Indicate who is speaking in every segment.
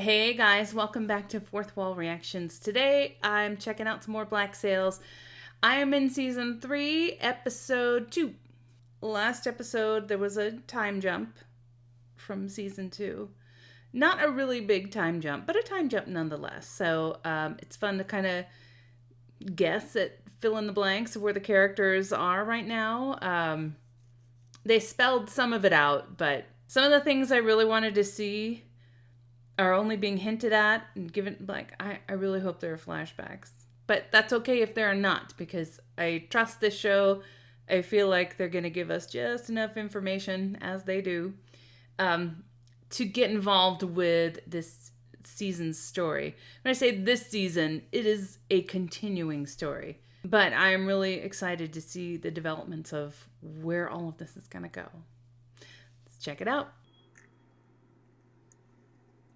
Speaker 1: Hey guys, welcome back to Fourth Wall Reactions. Today I'm checking out some more Black Sails. I am in season 3, episode 2. Last episode there was a time jump from season 2. Not a really big time jump, but a time jump nonetheless. So it's fun to kind of guess at fill in the blanks of where the characters are right now. They spelled some of it out, but some of the things I really wanted to see are only being hinted at and given, like, I really hope there are flashbacks. But that's okay if there are not, because I trust this show. I feel like they're going to give us just enough information, as they do, to get involved with this season's story. When I say this season, it is a continuing story. But I am really excited to see the developments of where all of this is going to go. Let's check it out.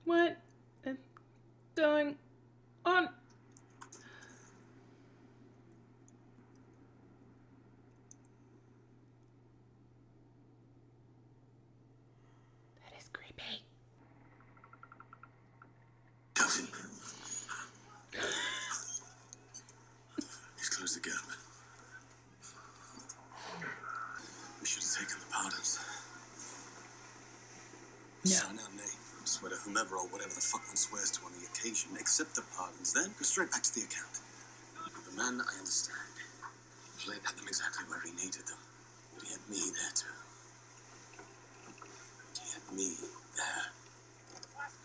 Speaker 1: What is going on? That is creepy.
Speaker 2: Delphine. He's closed the gap. We should have taken the pardons.
Speaker 1: No.
Speaker 2: Sign our name, swear to whomever or whatever the fuck one swears to on the occasion, accept the pardons, then go straight back to the account. The man, I understand. Flynn had them exactly where he needed them. But he had me there too. He had me there.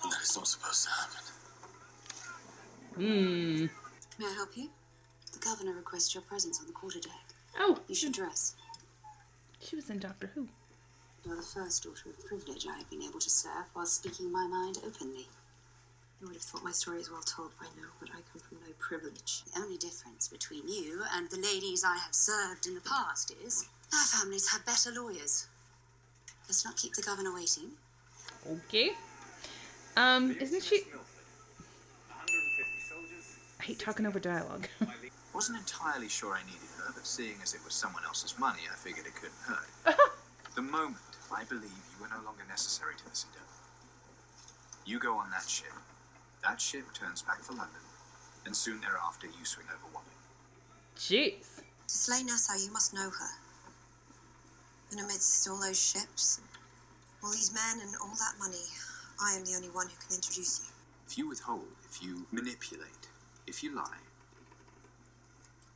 Speaker 2: And that is not supposed to happen.
Speaker 3: May I help you? The governor requests your presence on the quarterdeck.
Speaker 1: Oh,
Speaker 3: You should dress.
Speaker 1: she was in Doctor Who.
Speaker 3: You're the first daughter of privilege I have been able to serve while speaking my mind openly. You would have thought my story is well told by now, but I come from no privilege. The only difference between you and the ladies I have served in the past is their families have better lawyers. Let's not keep the governor waiting.
Speaker 1: Okay. Isn't she... I hate talking over dialogue.
Speaker 4: Wasn't entirely sure I needed her, but seeing as it was someone else's money, I figured it couldn't hurt. The moment I believe you were no longer necessary to this endeavor, you go on that ship returns back for London, and soon thereafter you swing over Wapping.
Speaker 1: Jeez.
Speaker 3: To slay Nassau, you must know her. And amidst all those ships, all these men and all that money, I am the only one who can introduce you.
Speaker 4: If you withhold, if you manipulate, if you lie,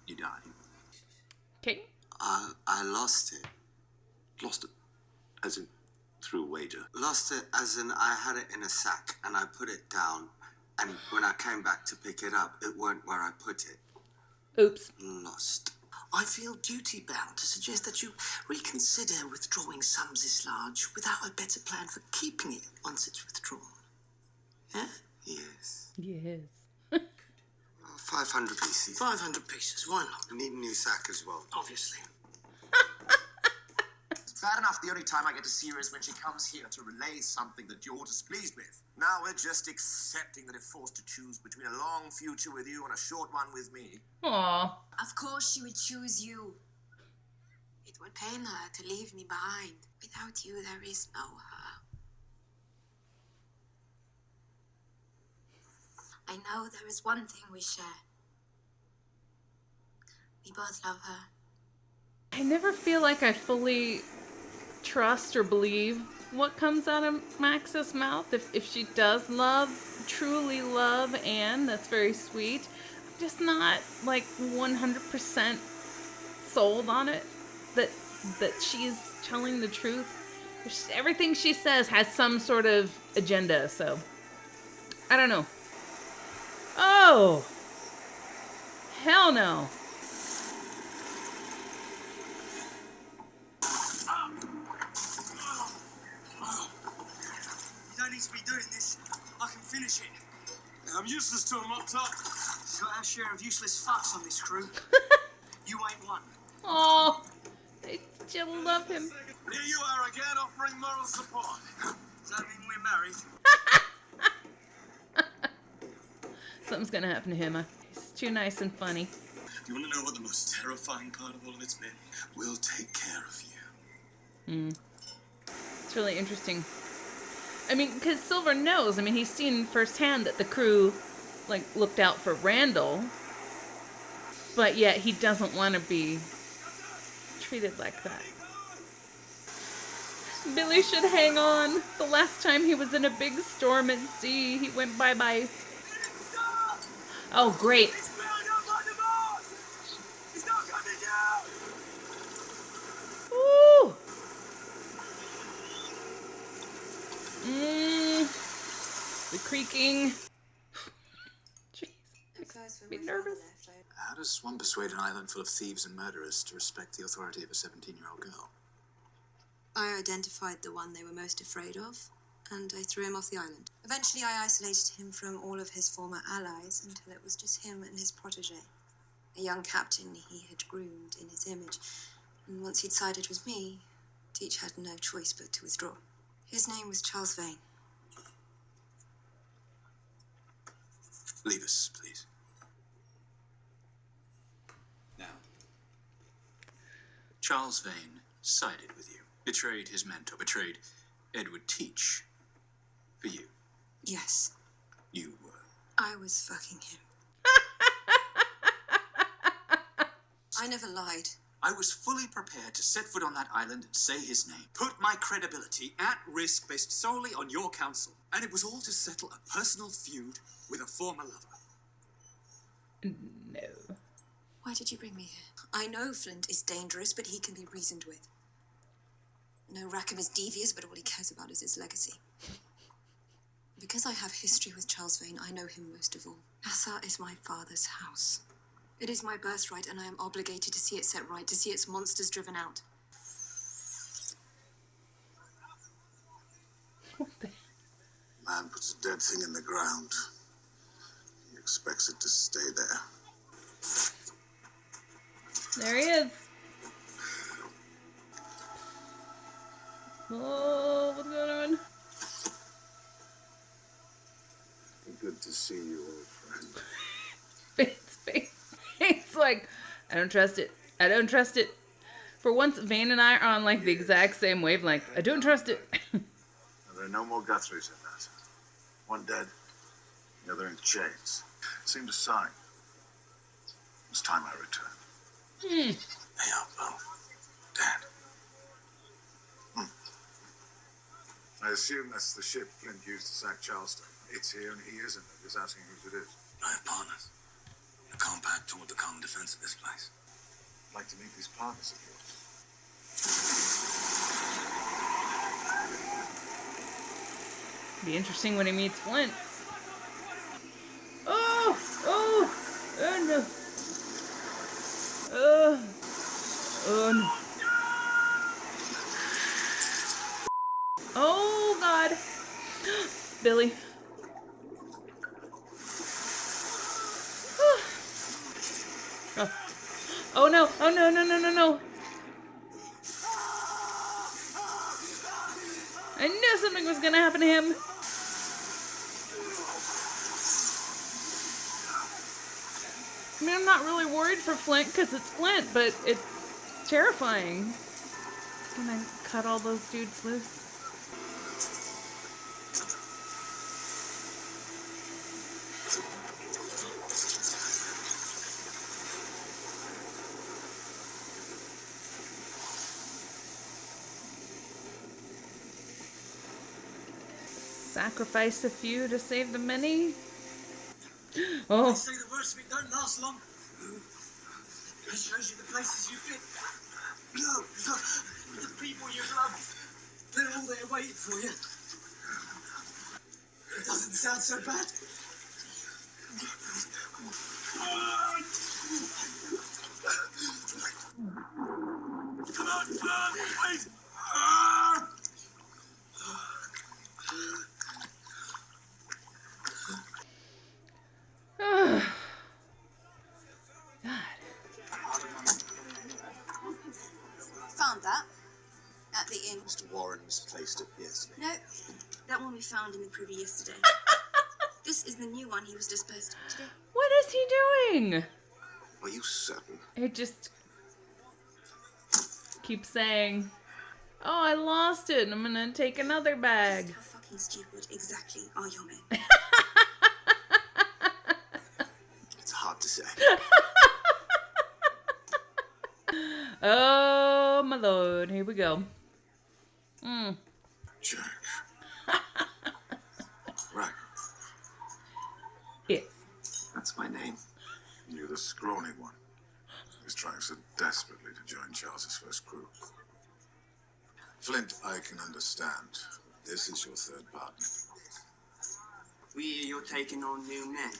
Speaker 4: you die.
Speaker 1: Okay.
Speaker 2: I lost it. Lost it? As in, through a wager? Lost it as in I had it in a sack and I put it down. And when I came back to pick it up, it weren't where I put it.
Speaker 1: Oops.
Speaker 2: Lost.
Speaker 5: I feel duty-bound to suggest that you reconsider withdrawing sums this large without a better plan for keeping it once it's withdrawn. Yeah?
Speaker 2: Yes.
Speaker 1: Yes.
Speaker 2: 500 pieces.
Speaker 5: 500 pieces, why not?
Speaker 2: I need a new sack as well.
Speaker 5: Obviously.
Speaker 4: It's bad enough the only time I get to see her is when she comes here to relay something that you're displeased with.
Speaker 5: Now we're just accepting that if forced to choose between a long future with you and a short one with me.
Speaker 1: Aw.
Speaker 3: Of course she would choose you. It would pain her to leave me behind. Without you, there is no her. I know there is one thing we share. We both love her.
Speaker 1: I never feel like I fully trust or believe what comes out of Max's mouth. If she does truly love Anne, that's very sweet. I'm just not like 100% sold on it that she's telling the truth. Everything she says has some sort of agenda, so I don't know. Oh! Hell no.
Speaker 5: You don't need to be doing this. I can finish it.
Speaker 2: I'm useless to him up top.
Speaker 5: We've got our share of useless fucks on this crew. You ain't one.
Speaker 1: Oh, I still love him.
Speaker 5: Here you are again, offering moral support. Does that mean we're married?
Speaker 1: Something's gonna happen to him. He's too nice and funny.
Speaker 2: You want to know what the most terrifying part of all of it's been? We'll take care of you.
Speaker 1: It's really interesting. I mean, because Silver knows. I mean, he's seen firsthand that the crew, like, looked out for Randall. But yet he doesn't want to be treated like that. Billy should hang on. The last time he was in a big storm at sea, he went bye-bye. Oh, great. Woo! The creaking. Jeez, makes me nervous.
Speaker 4: How does one persuade an island full of thieves and murderers to respect the authority of a 17-year-old girl?
Speaker 3: I identified the one they were most afraid of, and I threw him off the island. Eventually, I isolated him from all of his former allies until it was just him and his protege, a young captain he had groomed in his image. And once he'd sided with me, Teach had no choice but to withdraw. His name was Charles Vane.
Speaker 4: Leave us, please. Now, Charles Vane sided with you, betrayed his mentor, betrayed Edward Teach for you.
Speaker 3: Yes,
Speaker 4: You were.
Speaker 3: I was fucking him. I never lied.
Speaker 4: I was fully prepared to set foot on that island and say his name. Put my credibility at risk based solely on your counsel. And it was all to settle a personal feud with a former lover.
Speaker 1: No.
Speaker 3: Why did you bring me here? I know Flint is dangerous, but he can be reasoned with. I know Rackham is devious, but all he cares about is his legacy. Because I have history with Charles Vane, I know him most of all. Nassau is my father's house. It is my birthright, and I am obligated to see it set right, to see its monsters driven out.
Speaker 2: Man puts a dead thing in the ground. He expects it to stay there.
Speaker 1: There he is. Oh, what's going on?
Speaker 2: Good to see you, old friend.
Speaker 1: It's like, I don't trust it. I don't trust it. For once, Vane and I are on like the exact same wavelength. I don't trust it.
Speaker 2: There are no more Guthries in that. One dead, the other in chains. It seemed a sign. It's time I returned. Hey, Bo. Dad. I assume that's the ship Flint used to sack Charleston. It's here and he isn't. I'm just asking whose it is.
Speaker 5: I have partners. A compact toward the common defense of this place.
Speaker 2: I'd like to meet these partners of yours.
Speaker 1: Be interesting when he meets Flint. Oh! Oh! Oh no! Oh! Oh no! Oh God! Billy. Oh. Oh no! Oh no! No! No! No! No! I knew something was gonna happen to him. I mean, I'm not really worried for Flint because it's Flint, but it's terrifying. He's gonna cut all those dudes loose. Sacrifice a few to save the many. Oh.
Speaker 5: They say the worst of it don't last long. It shows you the places you've been. Look, the people you love. They're all there waiting for you. It doesn't sound so bad. Come on, please.
Speaker 3: Found that at the inn.
Speaker 2: Mr. Warren misplaced it yesterday.
Speaker 3: No, that one we found in the privy yesterday. This is the new one he was disposed of today.
Speaker 1: What is he doing?
Speaker 2: Are you certain?
Speaker 1: It just keeps saying, oh, I lost it. I'm gonna take another bag.
Speaker 3: How fucking fucking stupid exactly are your men?
Speaker 2: It's hard to say.
Speaker 1: Oh, my lord. Here we go.
Speaker 2: Jack. Right.
Speaker 1: Yes.
Speaker 2: That's my name.
Speaker 6: You're the scrawny one who's trying so desperately to join Charles's first crew. Flint, I can understand. This is your third partner.
Speaker 5: We hear you're taking on new men.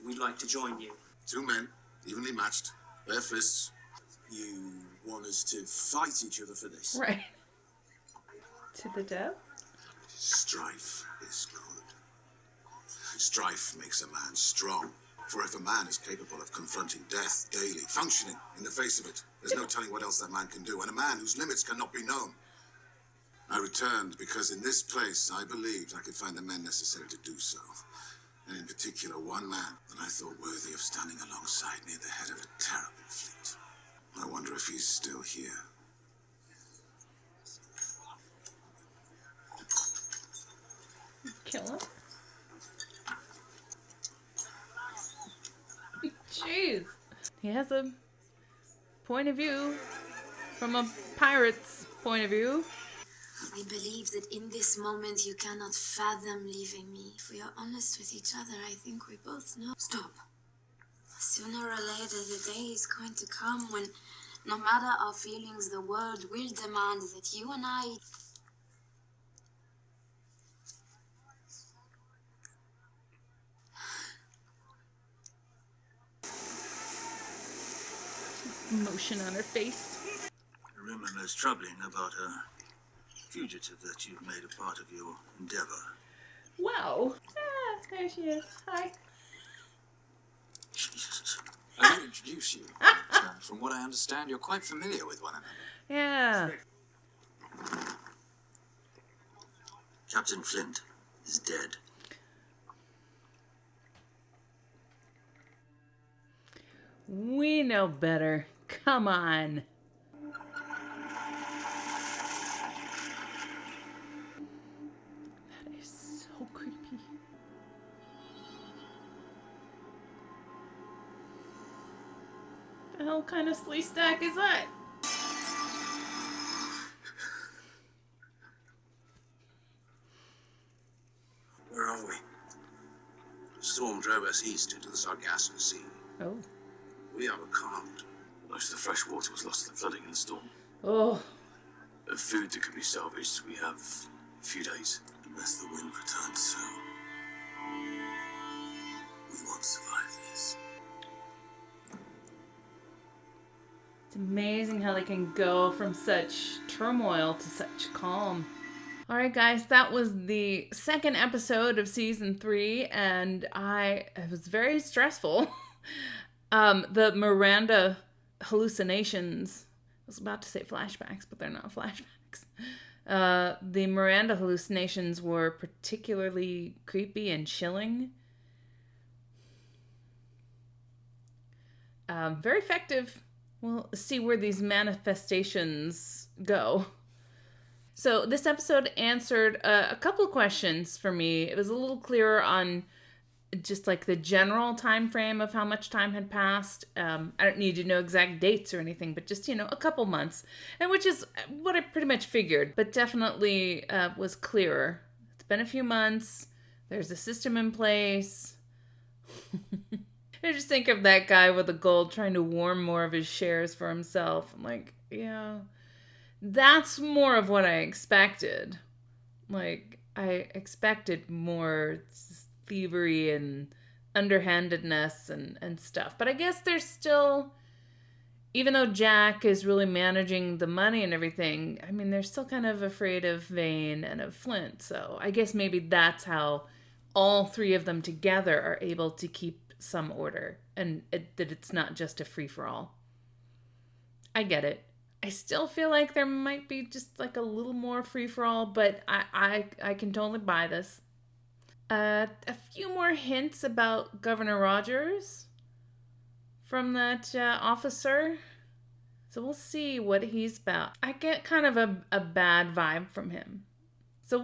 Speaker 5: We'd like to join you.
Speaker 6: 2 men, evenly matched, bare fists.
Speaker 2: You want us to fight each other for this?
Speaker 1: Right. To the death?
Speaker 6: Strife is good. Strife makes a man strong. For if a man is capable of confronting death daily, functioning in the face of it, there's no telling what else that man can do, and a man whose limits cannot be known. I returned because in this place I believed I could find the men necessary to do so. And in particular, one man that I thought worthy of standing alongside me at the head of a terrible fleet. I wonder if he's still here.
Speaker 1: Kill him? Jeez. He has a point of view from a pirate's point of view.
Speaker 3: I believe that in this moment you cannot fathom leaving me. If we are honest with each other, I think we both know. Stop. Sooner or later, the day is going to come when, no matter our feelings, the world will demand that you and I...
Speaker 1: Emotion on her face.
Speaker 7: Rumor most troubling about a fugitive that you've made a part of your endeavor.
Speaker 1: Wow. Ah, there she is. Hi.
Speaker 7: Jesus.
Speaker 4: I will introduce you. But, from what I understand, you're quite familiar with one another.
Speaker 1: Yeah.
Speaker 7: Captain Flint is dead.
Speaker 1: We know better. Come on. That is so creepy. The hell kind of slee stack is that?
Speaker 7: Where are we? The storm drove us east into the Sargasso Sea.
Speaker 1: Oh.
Speaker 7: We are becalmed. Most of the fresh water was lost in the flooding in the storm.
Speaker 1: Oh.
Speaker 7: The food that could be salvaged, we have a few days.
Speaker 6: Unless the wind returns soon, we won't survive this.
Speaker 1: It's amazing how they can go from such turmoil to such calm. Alright guys, that was the second episode of season 3, and it was very stressful. The Miranda hallucinations, I was about to say flashbacks, but they're not flashbacks. The Miranda hallucinations were particularly creepy and chilling. Very effective. We'll see where these manifestations go. So this episode answered a couple of questions for me. It was a little clearer on just like the general time frame of how much time had passed. I don't need to know exact dates or anything, but just, a couple months, and which is what I pretty much figured, but definitely was clearer. It's been a few months. There's a system in place. I just think of that guy with the gold trying to warm more of his shares for himself. I'm like, yeah, that's more of what I expected. Like, I expected more thievery and underhandedness and stuff. But I guess there's still, even though Jack is really managing the money and everything, I mean, they're still kind of afraid of Vane and of Flint. So I guess maybe that's how all three of them together are able to keep some order, and that it's not just a free-for-all. I get it. I still feel like there might be just like a little more free-for-all, but I can totally buy this. A few more hints about Governor Rogers from that officer. So we'll see what he's about. I get kind of a bad vibe from him. So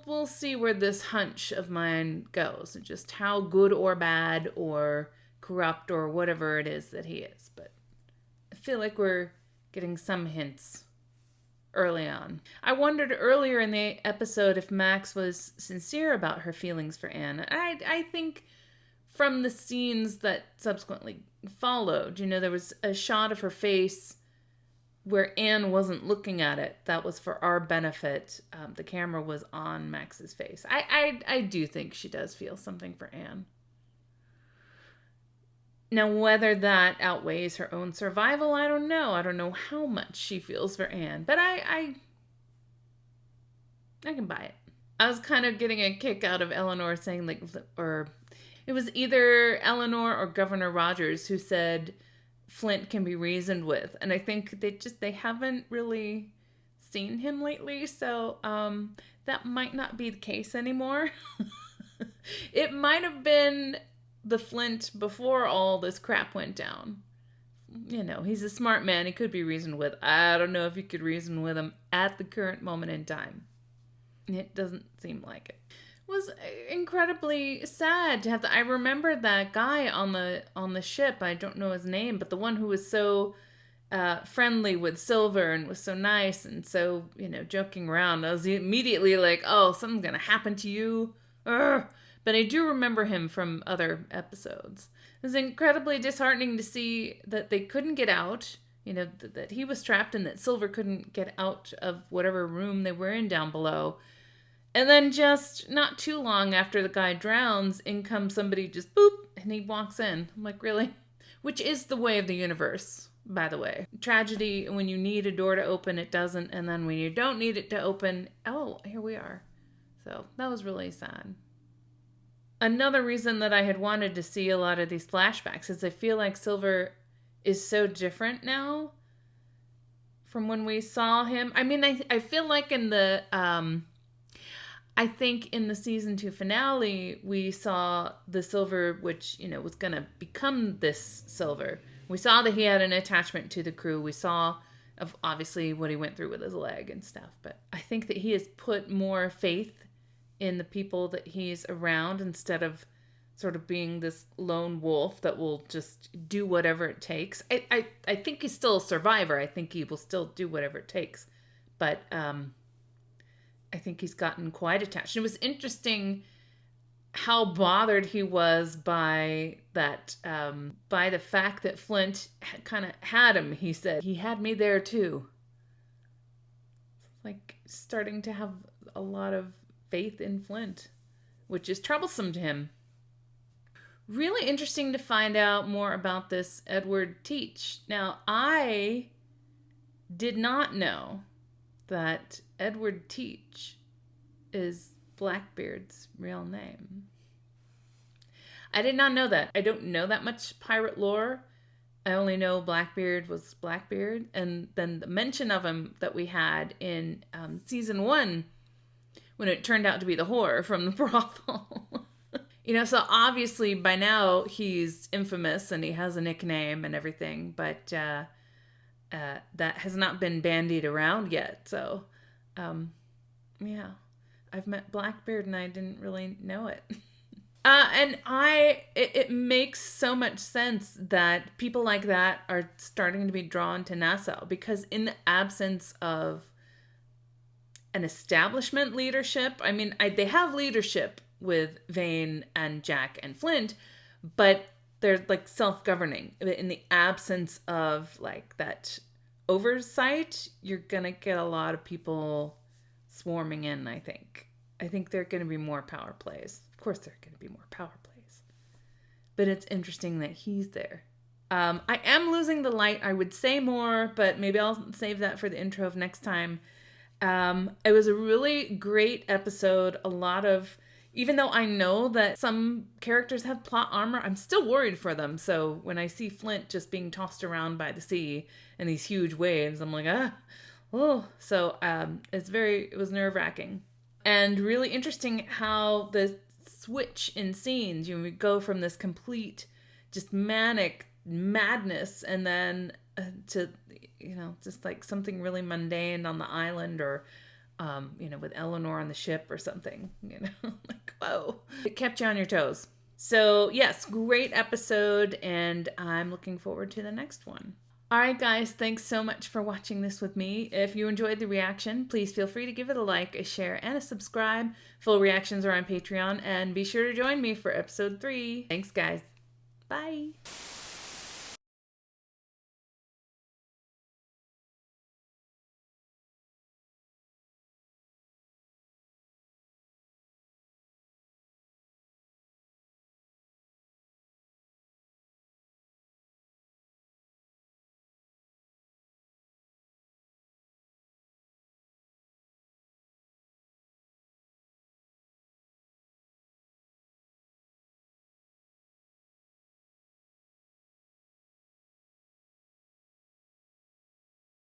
Speaker 1: we'll see where this hunch of mine goes, and just how good or bad or corrupt or whatever it is that he is. But I feel like we're getting some hints early on. I wondered earlier in the episode if Max was sincere about her feelings for Anne. I think from the scenes that subsequently followed, there was a shot of her face where Anne wasn't looking at it. That was for our benefit. The camera was on Max's face. I do think she does feel something for Anne. Now, whether that outweighs her own survival, I don't know. I don't know how much she feels for Anne, but I can buy it. I was kind of getting a kick out of Eleanor saying, or it was either Eleanor or Governor Rogers who said Flint can be reasoned with, and I think they haven't really seen him lately, so that might not be the case anymore. It might have been the Flint before all this crap went down. He's a smart man. He could be reasoned with. I don't know if you could reason with him at the current moment in time. It doesn't seem like it. It was incredibly sad to have to. I remember that guy on the ship. I don't know his name, but the one who was so friendly with Silver and was so nice and so, joking around. I was immediately like, oh, something's gonna happen to you. Urgh. But I do remember him from other episodes. It was incredibly disheartening to see that they couldn't get out, that he was trapped and that Silver couldn't get out of whatever room they were in down below. And then just not too long after the guy drowns, in comes somebody just boop, and he walks in. I'm like, really? Which is the way of the universe, by the way. Tragedy, when you need a door to open, it doesn't. And then when you don't need it to open, oh, here we are. So that was really sad. Another reason that I had wanted to see a lot of these flashbacks is I feel like Silver is so different now from when we saw him. I mean, I feel like in the, I think in the season 2 finale, we saw the Silver, which, was going to become this Silver. We saw that he had an attachment to the crew. We saw of obviously what he went through with his leg and stuff. But I think that he has put more faith in the people that he's around instead of sort of being this lone wolf that will just do whatever it takes. I think he's still a survivor. I think he will still do whatever it takes. But I think he's gotten quite attached. It was interesting how bothered he was by that, by the fact that Flint kind of had him. He said, he had me there too. Like starting to have a lot of faith in Flint, which is troublesome to him. Really interesting to find out more about this Edward Teach. Now, I did not know that Edward Teach is Blackbeard's real name. I did not know that. I don't know that much pirate lore. I only know Blackbeard was Blackbeard, and then the mention of him that we had in season 1 when it turned out to be the whore from the brothel. So obviously by now he's infamous and he has a nickname and everything, but that has not been bandied around yet. So, yeah, I've met Blackbeard and I didn't really know it. And it makes so much sense that people like that are starting to be drawn to Nassau, because in the absence of an establishment leadership, I mean, they have leadership with Vane and Jack and Flint, but they're like self-governing. In the absence of like that oversight, you're gonna get a lot of people swarming in. I think there are going to be more power plays. Of course there are going to be more power plays, but it's interesting that he's there. I am losing the light. I would say more, but maybe I'll save that for the intro of next time. It was a really great episode. A lot of, even though I know that some characters have plot armor, I'm still worried for them. So when I see Flint just being tossed around by the sea and these huge waves, I'm like, oh. So it was nerve-wracking. And really interesting how the switch in scenes, we go from this complete just manic madness and then to, just like something really mundane on the island or with Eleanor on the ship or something, like, whoa. It kept you on your toes. So yes, great episode, and I'm looking forward to the next one. All right, guys, thanks so much for watching this with me. If you enjoyed the reaction, please feel free to give it a like, a share, and a subscribe. Full reactions are on Patreon, and be sure to join me for episode 3. Thanks, guys. Bye.